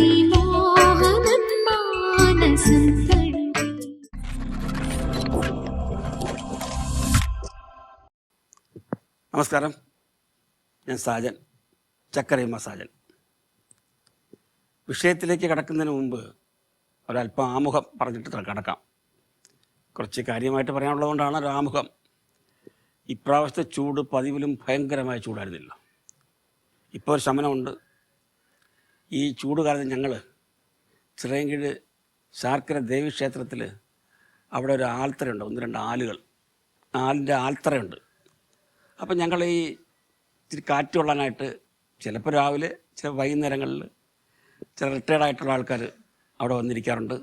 അതിമോഹനം മാനസം തഴുകി. നമസ്കാരം, ഞാൻ സാജൻ, ചക്കരയമ്മ സാജൻ. വിഷയത്തിലേക്ക് കടക്കുന്നതിന് മുമ്പ് ഒരല്പം ആമുഖം പറഞ്ഞിട്ട് കടക്കാം. കുറച്ച് കാര്യമായിട്ട് പറയാനുള്ളതുകൊണ്ടാണ് ഒരു ആമുഖം. ഇപ്രാവശ്യത്തെ ചൂട് പതിവിലും ഭയങ്കരമായ ചൂടായിരുന്നില്ല. ഇപ്പോൾ ഒരു ശമനമുണ്ട്. ഈ ചൂട് കാലത്ത് ഞങ്ങൾ ചിറയൻകീഴ് ശാർക്കര ദേവീക്ഷേത്രത്തിൽ അവിടെ ഒരു ആൽത്തറയുണ്ട്, 1-2 ആലുകൾ, ആലിൻ്റെ ആൽത്തറയുണ്ട്. അപ്പം ഞങ്ങൾ ഈ ഇച്ചിരി കാറ്റ് കൊള്ളാനായിട്ട് ചിലപ്പോൾ രാവിലെ, ചില വൈകുന്നേരങ്ങളിൽ ചില റിട്ടയർഡായിട്ടുള്ള ആൾക്കാർ അവിടെ വന്നിരിക്കാറുണ്ട്.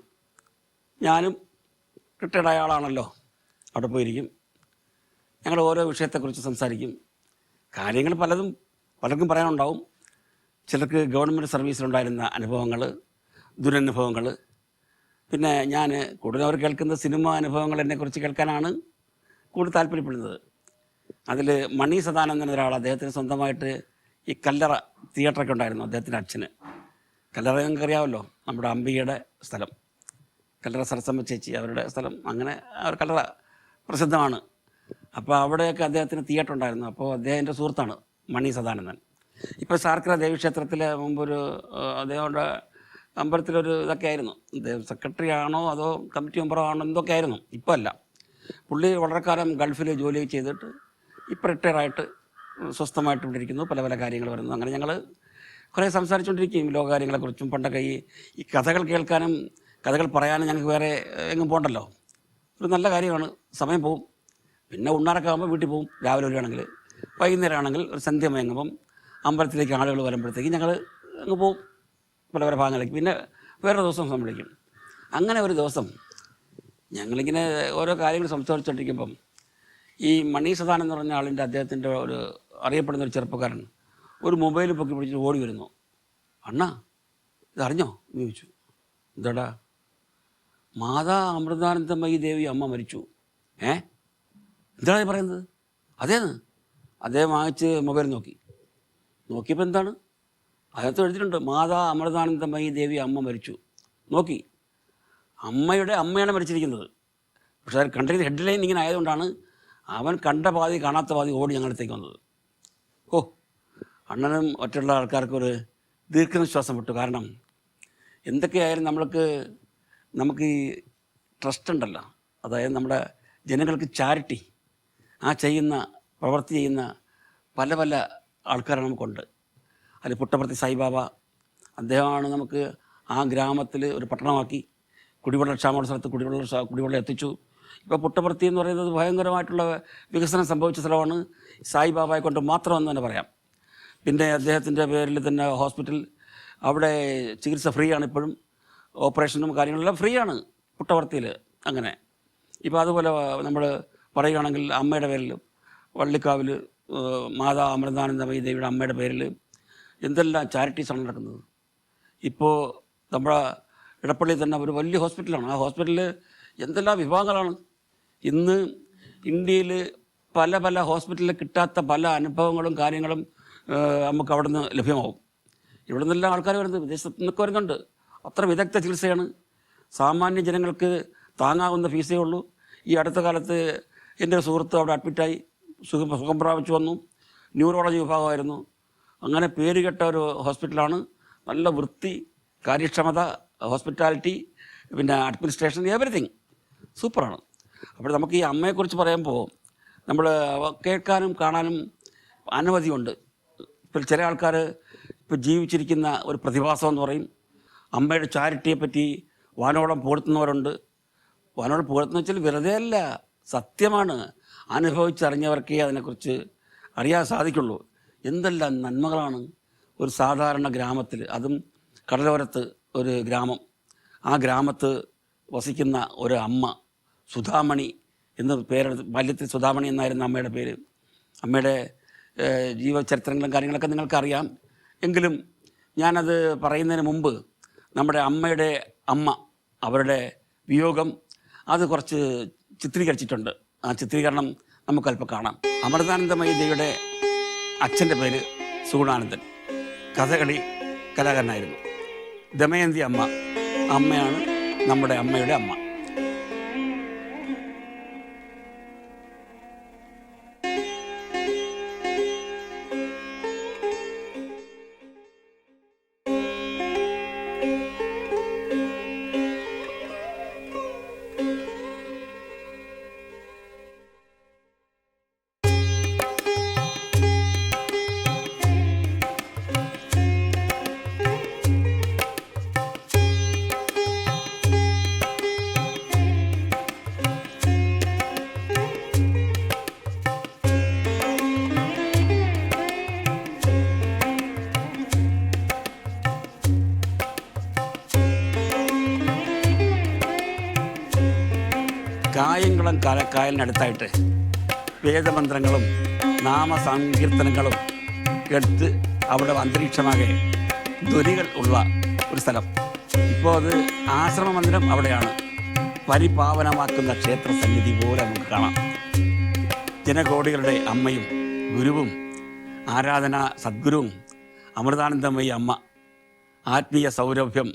ഞാനും റിട്ടയർഡായ ആളാണല്ലോ, അവിടെ പോയിരിക്കും. ഞങ്ങൾ ഓരോ വിഷയത്തെക്കുറിച്ച് സംസാരിക്കും. കാര്യങ്ങൾ പലർക്കും പറയാനുണ്ടാവും. ചിലർക്ക് ഗവൺമെൻറ് സർവീസിലുണ്ടായിരുന്ന അനുഭവങ്ങൾ, ദുരനുഭവങ്ങൾ, പിന്നെ ഞാൻ കൂടുതൽ അവർ കേൾക്കുന്ന സിനിമ അനുഭവങ്ങൾ എന്നെക്കുറിച്ച് കേൾക്കാനാണ് കൂടുതൽ താല്പര്യപ്പെടുന്നത്. അതിൽ മണി സദാനന്ദൻ എന്നൊരാൾ, അദ്ദേഹത്തിന് സ്വന്തമായിട്ട് ഈ കല്ലറ തിയേറ്ററൊക്കെ ഉണ്ടായിരുന്നു. അദ്ദേഹത്തിൻ്റെ അച്ഛന് കല്ലറ നിങ്ങൾക്ക് അറിയാമല്ലോ, നമ്മുടെ അംബികയുടെ സ്ഥലം, കല്ലറ സരസമ്മ ചേച്ചി അവരുടെ സ്ഥലം, അങ്ങനെ അവർ കല്ലറ പ്രസിദ്ധമാണ്. അപ്പോൾ അവിടെയൊക്കെ അദ്ദേഹത്തിന് തിയേറ്റർ ഉണ്ടായിരുന്നു. അപ്പോൾ അദ്ദേഹത്തിൻ്റെ സുഹൃത്താണ് മണി സദാനന്ദൻ. ഇപ്പോൾ ശാർക്കര ദേവീക്ഷേത്രത്തിൽ മുമ്പൊരു അദ്ദേഹങ്ങളുടെ അമ്പലത്തിലൊരു ഇതൊക്കെ ആയിരുന്നു, സെക്രട്ടറി ആണോ അതോ കമ്മിറ്റി മെമ്പറോ ആണോ എന്തൊക്കെ ആയിരുന്നു. ഇപ്പോൾ അല്ല, പുള്ളി വളരെ കാലം ഗൾഫിൽ ജോലി ചെയ്തിട്ട് ഇപ്പോൾ റിട്ടയറായിട്ട് സ്വസ്ഥമായിട്ട് ഇവിടെ ഇരിക്കുന്നു. പല കാര്യങ്ങൾ വരുന്നു. അങ്ങനെ ഞങ്ങൾ കുറേ സംസാരിച്ചുകൊണ്ടിരിക്കുകയും ലോകകാര്യങ്ങളെക്കുറിച്ചും. പണ്ടൊക്കെ ഈ കഥകൾ കേൾക്കാനും കഥകൾ പറയാനും ഞങ്ങൾക്ക് വേറെ എങ്ങും പോകണ്ടല്ലോ, ഒരു നല്ല കാര്യമാണ്. സമയം പോവും. പിന്നെ ഉണ്ണാറൊക്കെ ആകുമ്പോൾ വീട്ടിൽ പോവും. രാവിലെ വരികയാണെങ്കിൽ, വൈകുന്നേരം ആണെങ്കിൽ ഒരു സന്ധ്യ മയങ്ങുമ്പം അമ്പലത്തിലേക്ക് ആളുകൾ വരുമ്പോഴത്തേക്കും ഞങ്ങൾ അങ്ങ് പോവും പല ഭാഗങ്ങളിലേക്ക്. പിന്നെ വേറെ ദിവസം സമ്മതിക്കും. അങ്ങനെ ഒരു ദിവസം ഞങ്ങളിങ്ങനെ ഓരോ കാര്യങ്ങൾ സംസാരിച്ചുകൊണ്ടിരിക്കുമ്പം ഈ മണി സദാനന്ദൻ എന്ന് പറഞ്ഞ ആളിൻ്റെ, അദ്ദേഹത്തിൻ്റെ ഒരു അറിയപ്പെടുന്ന ഒരു ചെറുപ്പക്കാരൻ ഒരു മൊബൈൽ പൊക്കി പിടിച്ചിട്ട് ഓടി വരുന്നു. അണ്ണാ, ഇതറിഞ്ഞോ എന്ന് ചോദിച്ചു. എന്താടാ? മാതാ അമൃതാനന്ദമയി ദേവി അമ്മ മരിച്ചു. എന്താണ് പറയുന്നത്? അതേന്ന്. അദ്ദേഹം വാങ്ങിച്ച് മൊബൈൽ നോക്കിയപ്പോൾ എന്താണ് അതിനകത്ത് എഴുതിയിട്ടുണ്ട്, മാതാ അമൃതാനന്ദമയി ദേവി അമ്മ മരിച്ചു. നോക്കി, അമ്മയാണ് മരിച്ചിരിക്കുന്നത്. പക്ഷേ അത് കണ്ടിരിക്കുന്ന ഹെഡ്ലൈൻ ഇങ്ങനെ ആയതുകൊണ്ടാണ് അവൻ കണ്ട പാതി കാണാത്ത പാതി ഓടി ഞങ്ങളടുത്തേക്ക് വന്നത്. അണ്ണനും മറ്റുള്ള ആൾക്കാർക്കൊരു ദീർഘനിശ്വാസം വിട്ടു. കാരണം എന്തൊക്കെയായാലും നമുക്ക് ഈ ട്രസ്റ്റ് ഉണ്ടല്ലോ, അതായത് നമ്മുടെ ജനങ്ങൾക്ക് ചാരിറ്റി, ആ പ്രവൃത്തി ചെയ്യുന്ന പല ആൾക്കാർ നമുക്കുണ്ട്. അതിൽ പുട്ടപർത്തി സായിബാബ, അദ്ദേഹമാണ് നമുക്ക് ആ ഗ്രാമത്തിൽ ഒരു പട്ടണമാക്കി കുടിവെള്ള ക്ഷാമമുള്ള സ്ഥലത്ത് കുടിവെള്ളം എത്തിച്ചു. ഇപ്പോൾ പുട്ടപർത്തി എന്ന് പറയുന്നത് ഭയങ്കരമായിട്ടുള്ള വികസനം സംഭവിച്ച സ്ഥലമാണ്. സായിബാബയെ കൊണ്ട് മാത്രമെന്ന് തന്നെ പറയാം. പിന്നെ അദ്ദേഹത്തിൻ്റെ പേരിൽ തന്നെ ഹോസ്പിറ്റൽ, അവിടെ ചികിത്സ ഫ്രീ ആണ്. ഇപ്പോഴും ഓപ്പറേഷനും കാര്യങ്ങളെല്ലാം ഫ്രീ ആണ് പുട്ടപർത്തിയിൽ. അങ്ങനെ ഇപ്പോൾ അതുപോലെ നമ്മൾ പറയുകയാണെങ്കിൽ അമ്മയുടെ പേരിൽ വള്ളിക്കാവിൽ മാതാ അമൃതാനന്ദമയി ദേവിയുടെ അമ്മയുടെ പേരിൽ എന്തെല്ലാം ചാരിറ്റീസാണ് നടക്കുന്നത്. ഇപ്പോൾ നമ്മുടെ ഇടപ്പള്ളിയിൽ തന്നെ ഒരു വലിയ ഹോസ്പിറ്റലാണ്. ആ ഹോസ്പിറ്റലിൽ എന്തെല്ലാം വിഭാഗങ്ങളാണ്. ഇന്ന് ഇന്ത്യയിൽ പല ഹോസ്പിറ്റലിൽ കിട്ടാത്ത പല അനുഭവങ്ങളും കാര്യങ്ങളും നമുക്ക് അവിടെ നിന്ന് ലഭ്യമാവും. ഇവിടെ നിന്നെല്ലാം ആൾക്കാർ വരുന്നത്, വിദേശത്ത് നിന്നൊക്കെ വരുന്നുണ്ട്. അത്ര വിദഗ്ധ ചികിത്സയാണ്. സാമാന്യ ജനങ്ങൾക്ക് താങ്ങാവുന്ന ഫീസേ ഉള്ളൂ. ഈ അടുത്ത കാലത്ത് എൻ്റെ സുഹൃത്ത് അവിടെ അഡ്മിറ്റായി സുഖം പ്രാപിച്ചു വന്നു. ന്യൂറോളജി വിഭാഗമായിരുന്നു. അങ്ങനെ പേരുകെട്ട ഒരു ഹോസ്പിറ്റലാണ്. നല്ല വൃത്തി, കാര്യക്ഷമത, ഹോസ്പിറ്റാലിറ്റി, പിന്നെ അഡ്മിനിസ്ട്രേഷൻ, എവറിത്തിങ് സൂപ്പറാണ്. അപ്പോൾ നമുക്ക് ഈ അമ്മയെക്കുറിച്ച് പറയുമ്പോൾ നമ്മൾ കേൾക്കാനും കാണാനും അനവധിയുണ്ട്. ഇപ്പോൾ ചില ആൾക്കാർ ഇപ്പോൾ ജീവിച്ചിരിക്കുന്ന ഒരു പ്രതിഭാസം എന്ന് പറയും. അമ്മയുടെ ചാരിറ്റിയെപ്പറ്റി വാനോളം പുകഴ്ത്തുന്നവരുണ്ട്. വാനോളം പുകഴ്ത്തുന്ന വെച്ചാൽ വെറുതെ അല്ല, സത്യമാണ്. അനുഭവിച്ചറിഞ്ഞവർക്കേ അതിനെക്കുറിച്ച് അറിയാൻ സാധിക്കുള്ളൂ. എന്തെല്ലാം നന്മകളാണ് ഒരു സാധാരണ ഗ്രാമത്തിൽ, അതും കടലോരത്ത് ഒരു ഗ്രാമം, ആ ഗ്രാമത്ത് വസിക്കുന്ന ഒരു അമ്മ, സുധാമണി എന്ന് പേരെടുത്ത്, ബാല്യത്തിൽ സുധാമണി എന്നായിരുന്നു അമ്മയുടെ പേര്. അമ്മയുടെ ജീവചരിത്രങ്ങളും കാര്യങ്ങളൊക്കെ നിങ്ങൾക്കറിയാം. എങ്കിലും ഞാനത് പറയുന്നതിന് മുമ്പ് നമ്മുടെ അമ്മയുടെ അമ്മ, അവരുടെ വിയോഗം അത് കുറച്ച് ചിത്രീകരിച്ചിട്ടുണ്ട്. ആ ചിത്രീകരണം നമുക്കല്പം കാണാം. അമൃതാനന്ദമയി ദേവിയുടെ അച്ഛൻ്റെ പേര് സുഗുണാനന്ദൻ, കഥകളി കലാകാരനായിരുന്നു. ദമയന്തി അമ്മ അമ്മയാണ് നമ്മുടെ അമ്മയുടെ അമ്മ. കായംകുളം കായലിനടുത്തായിട്ട് വേദമന്ത്രങ്ങളും നാമസങ്കീർത്തനങ്ങളും എടുത്ത് അവിടെ അന്തരീക്ഷമാകെ ധ്വനികൾ ഉള്ള ഒരു സ്ഥലം. ഇപ്പോൾ അത് ആശ്രമ മന്ദിരം അവിടെയാണ്. പരിപാവനമാക്കുന്ന ക്ഷേത്ര സന്നിധി പോലെ നമുക്ക് കാണാം. ജനകോടികളുടെ അമ്മയും ഗുരുവും ആരാധനാ സദ്ഗുരുവും അമൃതാനന്ദമയി അമ്മ, ആത്മീയ സൗരഭ്യം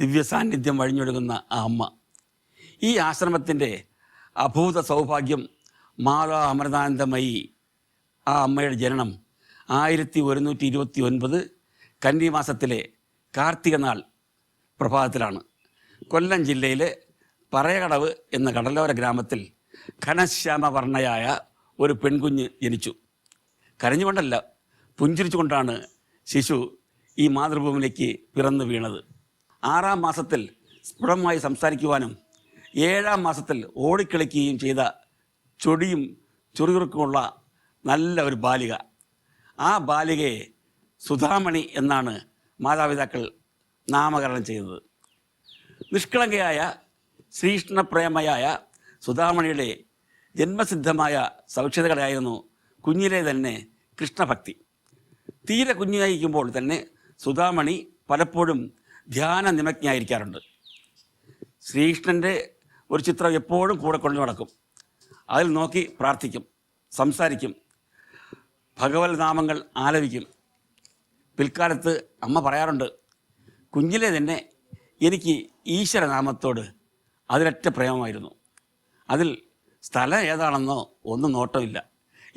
ദിവ്യ സാന്നിധ്യം വഴിഞ്ഞൊഴുകുന്ന ആ അമ്മ. ഈ ആശ്രമത്തിൻ്റെ അഭൂത സൗഭാഗ്യം മാതാ അമൃതാനന്ദമയി ആ അമ്മയുടെ ജനനം 1129 കന്നിമാസത്തിലെ കാർത്തിക നാൾ പ്രഭാതത്തിലാണ്. കൊല്ലം ജില്ലയിലെ പറയകടവ് എന്ന കടലോര ഗ്രാമത്തിൽ ഘനശ്യാമവർണ്ണയായ ഒരു പെൺകുഞ്ഞ് ജനിച്ചു. കരഞ്ഞുകൊണ്ടല്ല, പുഞ്ചിരിച്ചുകൊണ്ടാണ് ശിശു ഈ മാതൃഭൂമിയിലേക്ക് പിറന്നു വീണത്. 6-ാം മാസത്തിൽ സ്ഫുടമായി സംസാരിക്കുവാനും 7-ാം മാസത്തിൽ ഓടിക്കളിക്കുകയും ചെയ്ത ചൊടിയും ചുറുചുറുക്കുമുള്ള നല്ല ഒരു ബാലിക. ആ ബാലികയെ സുധാമണി എന്നാണ് മാതാപിതാക്കൾ നാമകരണം ചെയ്തത്. നിഷ്കളങ്കയായ ശ്രീകൃഷ്ണപ്രേമയായ സുധാമണിയുടെ ജന്മസിദ്ധമായ സവിക്ഷതകളായിരുന്നു കുഞ്ഞിലെ തന്നെ കൃഷ്ണഭക്തി. തീരെ കുഞ്ഞായിരിക്കുമ്പോൾ തന്നെ സുധാമണി പലപ്പോഴും ധ്യാന നിമഗ്നായിരിക്കാറുണ്ട്. ശ്രീകൃഷ്ണൻ്റെ ഒരു ചിത്രം എപ്പോഴും കൂടെ കൊണ്ടു നടക്കും. അതിൽ നോക്കി പ്രാർത്ഥിക്കും, സംസാരിക്കും, ഭഗവത് നാമങ്ങൾ ആലപിക്കും. പിൽക്കാലത്ത് അമ്മ പറയാറുണ്ട്, കുഞ്ഞിലെ തന്നെ എനിക്ക് ഈശ്വരനാമത്തോട് അതിലൊറ്റ പ്രേമമായിരുന്നു. അതിൽ സ്ഥലം ഏതാണെന്നോ ഒന്നും നോട്ടമില്ല.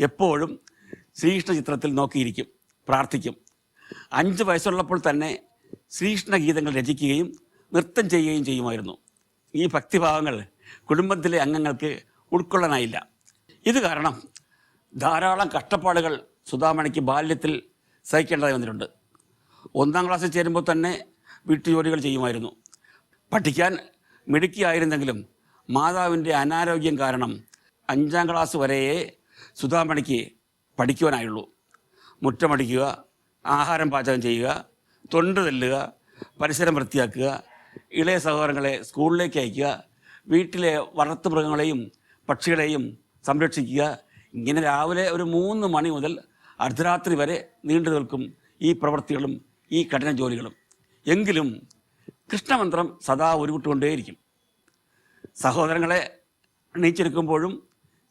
എപ്പോഴും ശ്രീകൃഷ്ണ ചിത്രത്തിൽ നോക്കിയിരിക്കും, പ്രാർത്ഥിക്കും. 5 വയസ്സുള്ളപ്പോൾ തന്നെ ശ്രീകൃഷ്ണ ഗീതങ്ങൾ രചിക്കുകയും നൃത്തം ചെയ്യുകയും ചെയ്യുമായിരുന്നു. ഈ ഭക്തിഭാവങ്ങൾ കുടുംബത്തിലെ അംഗങ്ങൾക്ക് ഉൾക്കൊള്ളാനായില്ല. ഇത് കാരണം ധാരാളം കഷ്ടപ്പാടുകൾ സുധാമണിക്ക് ബാല്യത്തിൽ സഹിക്കേണ്ടതായി വന്നിട്ടുണ്ട്. 1-ാം ക്ലാസ്സിൽ ചേരുമ്പോൾ തന്നെ വീട്ടുജോലികൾ ചെയ്യുമായിരുന്നു. പഠിക്കാൻ മിടുക്കിയായിരുന്നെങ്കിലും മാതാവിൻ്റെ അനാരോഗ്യം കാരണം 5-ാം ക്ലാസ് വരെയേ സുധാമണിക്ക് പഠിക്കുവാനായുള്ളൂ. മുറ്റമടിക്കുക, ആഹാരം പാചകം ചെയ്യുക, തൊണ്ട് തെല്ലുക, പരിസരം വൃത്തിയാക്കുക, ഇളയ സഹോദരങ്ങളെ സ്കൂളിലേക്ക് അയക്കുക, വീട്ടിലെ വളർത്തുമൃഗങ്ങളെയും പക്ഷികളെയും സംരക്ഷിക്കുക. ഇങ്ങനെ രാവിലെ ഒരു 3 മണി മുതൽ അർദ്ധരാത്രി വരെ നീണ്ടു നിൽക്കും ഈ പ്രവൃത്തികളും ഈ കഠിന ജോലികളും. എങ്കിലും കൃഷ്ണമന്ത്രം സദാ ഉരുവിട്ടുകൊണ്ടേയിരിക്കും. സഹോദരങ്ങളെ അണിയിച്ചൊരുക്കുമ്പോഴും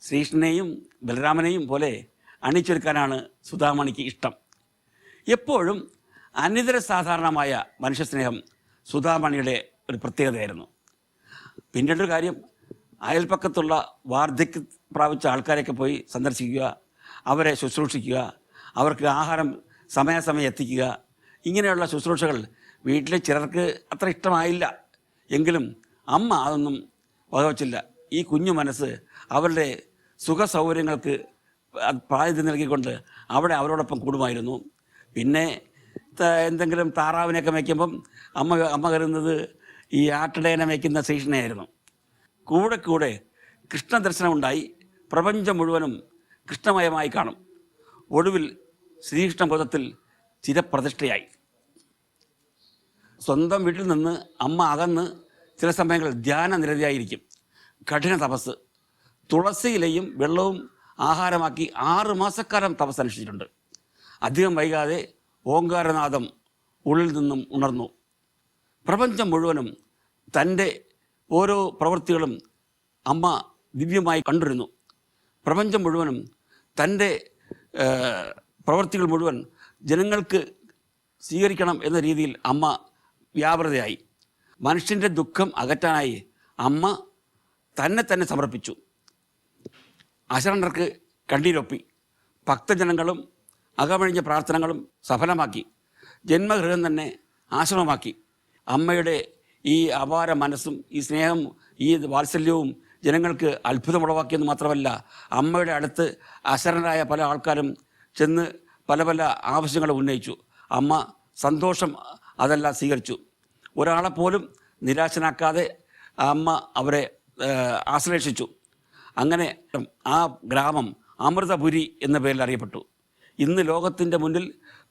ശ്രീകൃഷ്ണനെയും ബലരാമനെയും പോലെ അണിയിച്ചൊരുക്കാനാണ് സുധാമണിക്ക് ഇഷ്ടം. എപ്പോഴും അനിതര സാധാരണമായ മനുഷ്യസ്നേഹം സുധാമണിയുടെ ഒരു പ്രത്യേകതയായിരുന്നു. പിന്നീടൊരു കാര്യം, അയൽപ്പക്കത്തുള്ള വാർദ്ധക്യം പ്രാപിച്ച ആൾക്കാരെയൊക്കെ പോയി സന്ദർശിക്കുക, അവരെ ശുശ്രൂഷിക്കുക, അവർക്ക് ആഹാരം സമയാസമയം എത്തിക്കുക. ഇങ്ങനെയുള്ള ശുശ്രൂഷകൾ വീട്ടിലെ ചിലർക്ക് അത്ര ഇഷ്ടമായില്ല. എങ്കിലും അമ്മ അതൊന്നും വകവച്ചില്ല. ഈ കുഞ്ഞു മനസ്സ് അവരുടെ സുഖ സൗകര്യങ്ങൾക്ക് പ്രാതിനിധ്യം നൽകിക്കൊണ്ട് അവരോടൊപ്പം കൂടുമായിരുന്നു. പിന്നെ എന്തെങ്കിലും താറാവിനെയൊക്കെ വയ്ക്കുമ്പം അമ്മ കരുതുന്നത് ഈ ആട്ടിടയനെ വയ്ക്കുന്ന ശ്രീകൃഷ്ണനായിരുന്നു. കൂടെ കൂടെ കൃഷ്ണദർശനമുണ്ടായി പ്രപഞ്ചം മുഴുവനും കൃഷ്ണമയമായി കാണും. ഒടുവിൽ ശ്രീകൃഷ്ണബോധത്തിൽ ചിരപ്രതിഷ്ഠയായി. സ്വന്തം വീട്ടിൽ നിന്ന് അമ്മ അകന്ന് ചില സമയങ്ങളിൽ ധ്യാനനിരതിയായിരിക്കും. കഠിന തപസ്, തുളസിയിലയും വെള്ളവും ആഹാരമാക്കി 6 മാസക്കാലം തപസ് അനുഷ്ഠിച്ചിട്ടുണ്ട്. അധികം വൈകാതെ ഓങ്കാരനാദം ഉള്ളിൽ നിന്നും ഉണർന്നു. പ്രപഞ്ചം മുഴുവനും തൻ്റെ ഓരോ പ്രവൃത്തികളും അമ്മ ദിവ്യമായി കണ്ടിരുന്നു. പ്രപഞ്ചം മുഴുവനും തൻ്റെ പ്രവൃത്തികൾ മുഴുവൻ ജനങ്ങൾക്ക് സ്വീകരിക്കണം എന്ന രീതിയിൽ അമ്മ വ്യാപൃതയായി. മനുഷ്യൻ്റെ ദുഃഖം അകറ്റാനായി അമ്മ തന്നെ സമർപ്പിച്ചു. അശരണർക്ക് കണ്ണീരൊപ്പി. ഭക്തജനങ്ങളും അകമഴിഞ്ഞ പ്രാർത്ഥനകളും സഫലമാക്കി. ജന്മഗൃഹം തന്നെ ആശ്രമമാക്കി. അമ്മയുടെ ഈ അപാര മനസ്സും ഈ സ്നേഹം ഈ വാത്സല്യവും ജനങ്ങൾക്ക് അത്ഭുതമുളവാക്കിയെന്ന് മാത്രമല്ല, അമ്മയുടെ അടുത്ത് അശരണരായ പല ആൾക്കാരും ചെന്ന് പല ആവശ്യങ്ങൾ ഉന്നയിച്ചു. അമ്മ സന്തോഷം അതെല്ലാം സ്വീകരിച്ചു. ഒരാളെപ്പോലും നിരാശനാക്കാതെ അമ്മ അവരെ ആശ്ലേഷിച്ചു. അങ്ങനെ ആ ഗ്രാമം അമൃതപുരി എന്ന പേരിൽ അറിയപ്പെട്ടു. ഇന്ന് ലോകത്തിൻ്റെ മുന്നിൽ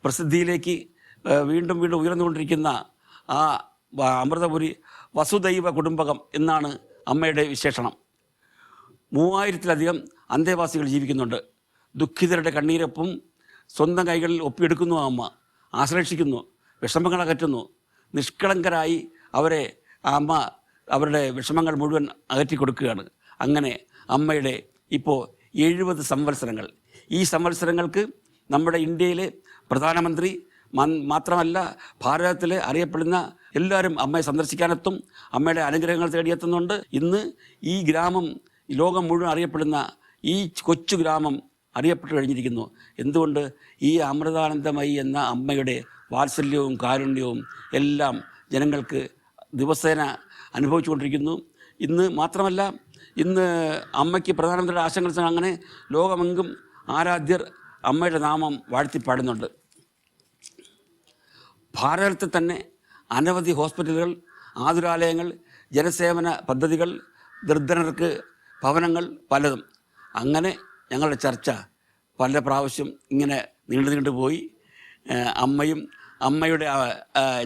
പ്രസിദ്ധിയിലേക്ക് വീണ്ടും ഉയർന്നുകൊണ്ടിരിക്കുന്ന ആ അമൃതപുരി വസുദൈവ കുടുംബകം എന്നാണ് അമ്മയുടെ വിശേഷണം. 3000-ലധികം അന്തേവാസികൾ ജീവിക്കുന്നുണ്ട്. ദുഃഖിതരുടെ കണ്ണീരൊപ്പം സ്വന്തം കൈകളിൽ ഒപ്പിയെടുക്കുന്നു. അമ്മ ആശ്ലേഷിക്കുന്നു, വിഷമങ്ങൾ അകറ്റുന്നു. നിഷ്കളങ്കരായി അവരെ അമ്മ അവരുടെ വിഷമങ്ങൾ മുഴുവൻ അകറ്റി കൊടുക്കുകയാണ്. അങ്ങനെ അമ്മയുടെ ഇപ്പോൾ 70 സംവത്സരങ്ങൾ. ഈ സംവത്സരങ്ങൾക്ക് നമ്മുടെ ഇന്ത്യയിലെ പ്രധാനമന്ത്രി മാത്രമല്ല, ഭാരതത്തിൽ അറിയപ്പെടുന്ന എല്ലാവരും അമ്മയെ സന്ദർശിക്കാനെത്തും, അമ്മയുടെ അനുഗ്രഹങ്ങൾ തേടിയെത്തുന്നുണ്ട്. ഇന്ന് ഈ ഗ്രാമം ലോകം മുഴുവൻ അറിയപ്പെടുന്ന ഈ കൊച്ചു ഗ്രാമം അറിയപ്പെട്ടു കഴിഞ്ഞിരിക്കുന്നു. എന്തുകൊണ്ട്? ഈ അമൃതാനന്ദമയി എന്ന അമ്മയുടെ വാത്സല്യവും കാരുണ്യവും എല്ലാം ജനങ്ങൾക്ക് ദിവസേന അനുഭവിച്ചുകൊണ്ടിരിക്കുന്നു. ഇന്ന് മാത്രമല്ല, ഇന്ന് അമ്മയ്ക്ക് പ്രധാനമന്ത്രിയുടെ ആശംസകൾ അങ്ങനെ ലോകമെങ്കും ആരാധ്യർ അമ്മയുടെ നാമം വാഴ്ത്തിപ്പാടുന്നുണ്ട്. ഭാരതത്തിൽ തന്നെ അനവധി ഹോസ്പിറ്റലുകൾ, ആതുരാലയങ്ങൾ, ജനസേവന പദ്ധതികൾ, നിർധനർക്ക് ഭവനങ്ങൾ പലതും. അങ്ങനെ ഞങ്ങളുടെ ചർച്ച പല പ്രാവശ്യം ഇങ്ങനെ നീണ്ടു പോയി. അമ്മയും അമ്മയുടെ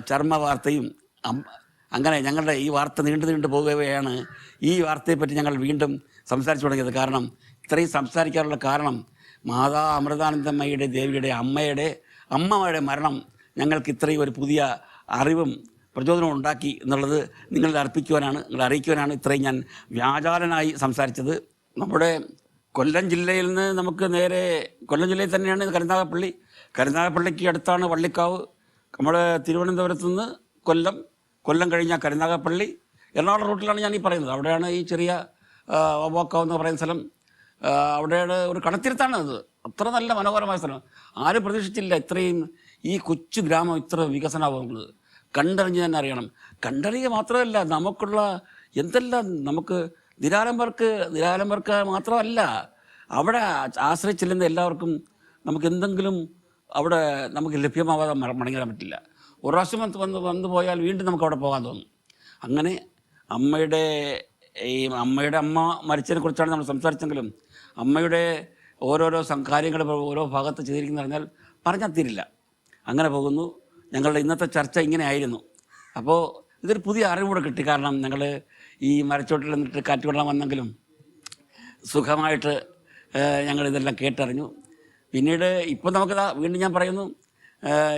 ചർമ്മ വാർത്തയും അങ്ങനെ ഞങ്ങളുടെ ഈ വാർത്ത നീണ്ടു പോകുകയാണ്. ഈ വാർത്തയെപ്പറ്റി ഞങ്ങൾ വീണ്ടും സംസാരിച്ചു തുടങ്ങിയത്. കാരണം ഇത്രയും സംസാരിക്കാനുള്ള കാരണം മാതാ അമൃതാനന്ദമയുടെ ദേവിയുടെ അമ്മയുടെ മരണം ഞങ്ങൾക്ക് ഇത്രയും ഒരു പുതിയ അറിവും പ്രചോദനവും ഉണ്ടാക്കി എന്നുള്ളത് നിങ്ങളെ അറിയിക്കുവാനാണ് ഇത്രയും ഞാൻ വ്യാജാലനായി സംസാരിച്ചത്. നമ്മുടെ കൊല്ലം ജില്ലയിൽ നിന്ന് നമുക്ക് നേരെ കൊല്ലം ജില്ലയിൽ തന്നെയാണ് കരുനാഗപ്പള്ളിക്ക് അടുത്താണ് വള്ളിക്കാവ്. നമ്മുടെ തിരുവനന്തപുരത്ത് നിന്ന് കൊല്ലം കഴിഞ്ഞാൽ കരുനാഗപ്പള്ളി, എറണാകുളം റൂട്ടിലാണ് ഞാൻ ഈ പറയുന്നത്. അവിടെയാണ് ഈ ചെറിയ വവാക്കാവ് എന്ന് പറയുന്ന സ്ഥലം. അവിടെയാണ് ഒരു കടത്തിരുത്താണ് അത്. അത്ര നല്ല മനോഹരമായ സ്ഥലം. ആരും പ്രതീക്ഷിച്ചില്ല ഇത്രയും ഈ കൊച്ചു ഗ്രാമം ഇത്ര വികസനമാകുന്നത്. കണ്ടറിഞ്ഞ് തന്നെ അറിയണം. കണ്ടറിയുക മാത്രമല്ല, നമുക്കുള്ള എന്തെല്ലാം നമുക്ക് നിരാലംബർക്ക് മാത്രമല്ല, അവിടെ ആശ്രയിച്ചില്ലെന്ന എല്ലാവർക്കും നമുക്ക് എന്തെങ്കിലും അവിടെ നമുക്ക് ലഭ്യമാവാതെ മടങ്ങി വരാൻ പറ്റില്ല. ഒരു പ്രാവശ്യം വന്നു പോയാൽ വീണ്ടും നമുക്ക് അവിടെ പോകാൻ തോന്നും. അങ്ങനെ അമ്മയുടെ അമ്മ മരിച്ചതിനെ കുറിച്ചാണ് നമ്മൾ സംസാരിച്ചെങ്കിലും അമ്മയുടെ ഓരോരോ കാര്യങ്ങൾ ഓരോ ഭാഗത്ത് ചെയ്തിരിക്കുന്ന പറഞ്ഞാൽ തീരില്ല. അങ്ങനെ പോകുന്നു. ഞങ്ങളുടെ ഇന്നത്തെ ചർച്ച ഇങ്ങനെ ആയിരുന്നു. അപ്പോൾ ഇതൊരു പുതിയ അറിവ് കൂടെ കിട്ടി. കാരണം ഞങ്ങൾ ഈ മരച്ചോട്ടിൽ നിന്നിട്ട് കാറ്റ് കൊള്ളാൻ വന്നെങ്കിലും സുഖമായിട്ട് ഞങ്ങളിതെല്ലാം കേട്ടറിഞ്ഞു. പിന്നീട് ഇപ്പം നമുക്കതാ വീണ്ടും ഞാൻ പറയുന്നു,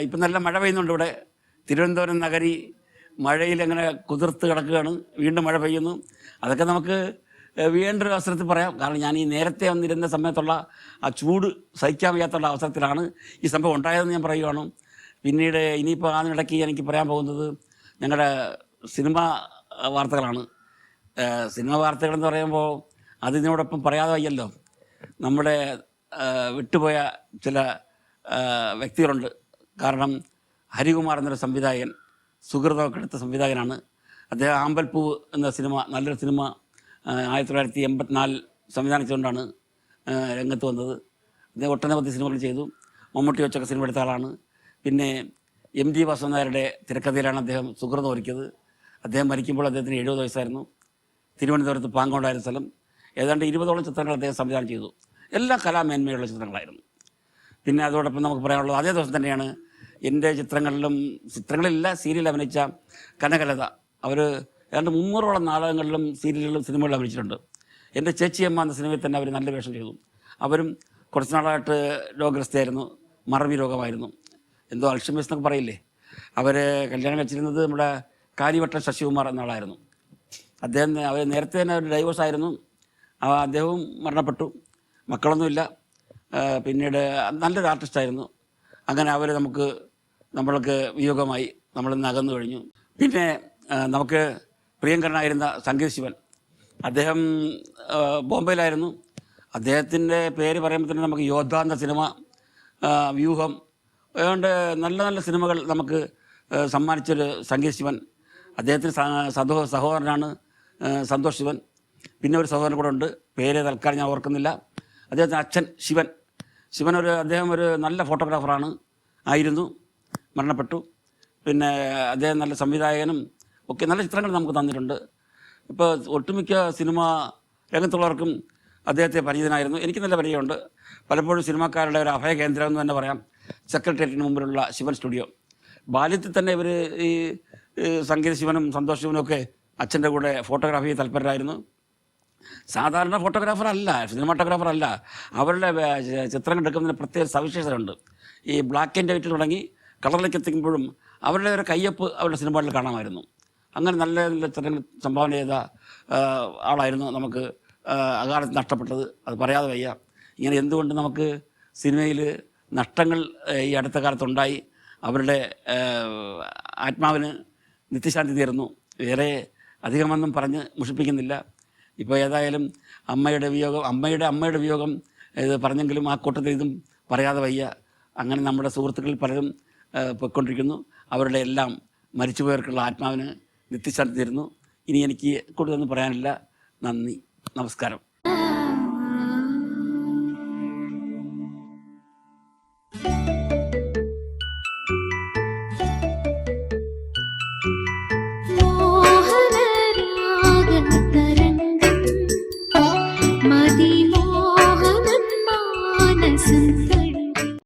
ഇപ്പം നല്ല മഴ പെയ്യുന്നുണ്ട് ഇവിടെ. തിരുവനന്തപുരം നഗരി മഴയിൽ അങ്ങനെ കുതിർത്ത് കിടക്കുകയാണ്. വീണ്ടും മഴ പെയ്യുന്നു. അതൊക്കെ നമുക്ക് വീണ്ടൊരു അവസരത്തിൽ പറയാം. കാരണം ഞാൻ ഈ നേരത്തെ വന്നിരുന്ന സമയത്തുള്ള ആ ചൂട് സഹിക്കാൻ വയ്യാത്തുള്ള അവസരത്തിലാണ് ഈ സംഭവം ഉണ്ടായതെന്ന് ഞാൻ പറയുകയാണ്. പിന്നീട് ഇനിയിപ്പോൾ അതിനിടയ്ക്ക് എനിക്ക് പറയാൻ പോകുന്നത് ഞങ്ങളുടെ സിനിമ വാർത്തകളാണ്. സിനിമ വാർത്തകളെന്ന് പറയുമ്പോൾ അതിനോടൊപ്പം പറയാതെ വയ്യല്ലോ. നമ്മുടെ വിട്ടുപോയ ചില വ്യക്തികളുണ്ട്. കാരണം ഹരികുമാർ എന്നൊരു സംവിധായകൻ, സുഹൃതമൊക്കെ എടുത്ത സംവിധായകനാണ് അദ്ദേഹം. ആമ്പൽപ്പൂവ് എന്ന സിനിമ, നല്ലൊരു സിനിമ 1984 സംവിധാനിച്ചുകൊണ്ടാണ് രംഗത്ത് വന്നത്. അദ്ദേഹം ഒട്ടനവധി സിനിമകൾ ചെയ്തു. മമ്മൂട്ടി വെച്ചൊക്കെ സിനിമ എടുത്ത ആളാണ്. പിന്നെ MG വാസുദേവൻ നായരുടെ തിരക്കഥയിലാണ് അദ്ദേഹം സുഹൃതം ഒരുക്കിയത്. അദ്ദേഹം മരിക്കുമ്പോൾ അദ്ദേഹത്തിന് 70 വയസ്സായിരുന്നു. തിരുവനന്തപുരത്ത് പാങ്ങോടായിരുന്ന സ്ഥലം. ഏതാണ്ട് 20ഓളം ചിത്രങ്ങൾ അദ്ദേഹം സംവിധാനം ചെയ്തു. എല്ലാ കലാമേന്മയുള്ള ചിത്രങ്ങളായിരുന്നു. പിന്നെ അതോടൊപ്പം നമുക്ക് പറയാനുള്ളത് അതേ ദിവസം തന്നെയാണ് എൻ്റെ ചിത്രങ്ങളിലില്ല സീരിയൽ അഭിനയിച്ച കനകലത. അവർ ഏതാണ്ട് 300ഓളം നാടകങ്ങളിലും സീരിയലുകളിലും സിനിമകളിലും അഭിനയിച്ചിട്ടുണ്ട്. എൻ്റെ ചേച്ചിയമ്മ എന്ന സിനിമയിൽ തന്നെ അവർ നല്ല വേഷം ചെയ്തു. അവരും കുറച്ച് നാളായിട്ട് രോഗഗ്രസ്തയായിരുന്നു, മറവി രോഗമായിരുന്നു, എന്തോ അൽഷിമേഴ്സ് എന്നൊക്കെ പറയില്ലേ. അവർ കല്യാണം കഴിച്ചിരുന്നത് നമ്മുടെ കാര്യവട്ടം ശശികുമാർ എന്ന ആളായിരുന്നു. അവർ നേരത്തെ തന്നെ ഒരു ഡൈവോഴ്സ് ആയിരുന്നു. അദ്ദേഹവും മരണപ്പെട്ടു, മക്കളൊന്നുമില്ല. പിന്നീട് നല്ലൊരു ആർട്ടിസ്റ്റായിരുന്നു. അങ്ങനെ അവർ നമ്മൾക്ക് വിയോഗമായി, നമ്മളിന്ന് അകന്നു കഴിഞ്ഞു. പിന്നെ നമുക്ക് പ്രിയങ്കരനായിരുന്ന സംഗീത് ശിവൻ, അദ്ദേഹം ബോംബെയിലായിരുന്നു. അദ്ദേഹത്തിൻ്റെ പേര് പറയുമ്പോൾ തന്നെ നമുക്ക് യോദ്ധ എന്ന സിനിമ, വ്യൂഹം, അതുകൊണ്ട് നല്ല നല്ല സിനിമകൾ നമുക്ക് സമ്മാനിച്ചൊരു സംഗീത് ശിവൻ. അദ്ദേഹത്തിന് സഹോദരനാണ് സന്തോഷ് ശിവൻ. പിന്നെ ഒരു സഹോദരൻ കൂടെ ഉണ്ട്, പേര് തൽക്കാലം ഞാൻ ഓർക്കുന്നില്ല. അദ്ദേഹത്തിന് അച്ഛൻ ശിവൻ അദ്ദേഹം ഒരു നല്ല ഫോട്ടോഗ്രാഫറാണ്, ആയിരുന്നു, മരണപ്പെട്ടു. പിന്നെ അദ്ദേഹം നല്ല സംവിധായകനും ഒക്കെ നല്ല ചിത്രങ്ങൾ നമുക്ക് തന്നിട്ടുണ്ട്. ഇപ്പോൾ ഒട്ടുമിക്ക സിനിമ രംഗത്തുള്ളവർക്കും അദ്ദേഹത്തെ പരിചിതനായിരുന്നു. എനിക്ക് നല്ല പരിചയമുണ്ട്. പലപ്പോഴും സിനിമാക്കാരുടെ ഒരു അഭയകേന്ദ്രം എന്ന് തന്നെ പറയാം സെക്രട്ടേറിയറ്റിന് മുമ്പിലുള്ള ശിവൻ സ്റ്റുഡിയോ. ബാല്യത്തിൽ തന്നെ ഇവർ ഈ സംഗീത ശിവനും സന്തോഷ് ശിവനും ഒക്കെ അച്ഛൻ്റെ കൂടെ ഫോട്ടോഗ്രാഫി തൽപരരായിരുന്നു. സാധാരണ ഫോട്ടോഗ്രാഫറല്ല, സിനിമാറ്റോഗ്രാഫറല്ല. അവരുടെ ചിത്രങ്ങൾ എടുക്കുന്നതിന് പ്രത്യേക സവിശേഷതയുണ്ട്. ഈ ബ്ലാക്ക് ആൻഡ് വൈറ്റ് തുടങ്ങി കളറിലേക്ക് എത്തിക്കുമ്പോഴും അവരുടെ ഒരു കയ്യൊപ്പ് അവരുടെ സിനിമകളിൽ കാണാമായിരുന്നു. അങ്ങനെ നല്ല നല്ല ചിത്രങ്ങൾ സംഭാവന ചെയ്ത ആളായിരുന്നു നമുക്ക് അകാലത്ത് നഷ്ടപ്പെട്ടത്. അത് പറയാതെ വയ്യ. ഇങ്ങനെ എന്തുകൊണ്ട് നമുക്ക് സിനിമയിൽ നഷ്ടങ്ങൾ ഈ അടുത്ത കാലത്തുണ്ടായി. അവരുടെ ആത്മാവിന് നിത്യശാന്തി തീർന്നു. വേറെ അധികമൊന്നും പറഞ്ഞ് മുഷിപ്പിക്കുന്നില്ല. ഇപ്പോൾ ഏതായാലും അമ്മയുടെ വിയോഗം ഇത് പറഞ്ഞെങ്കിലും ആ കൂട്ടത്തിൽ ഇതും പറയാതെ വയ്യ. അങ്ങനെ നമ്മുടെ സുഹൃത്തുക്കളിൽ പലരും പൊയ്ക്കൊണ്ടിരിക്കുന്നു. അവരുടെ എല്ലാം മരിച്ചുപോയവർക്കുള്ള ആത്മാവിന് നിത്യശാന്തി തരുന്നു. ഇനി എനിക്ക് കൂടുതലൊന്നും പറയാനില്ല. നന്ദി, നമസ്കാരം.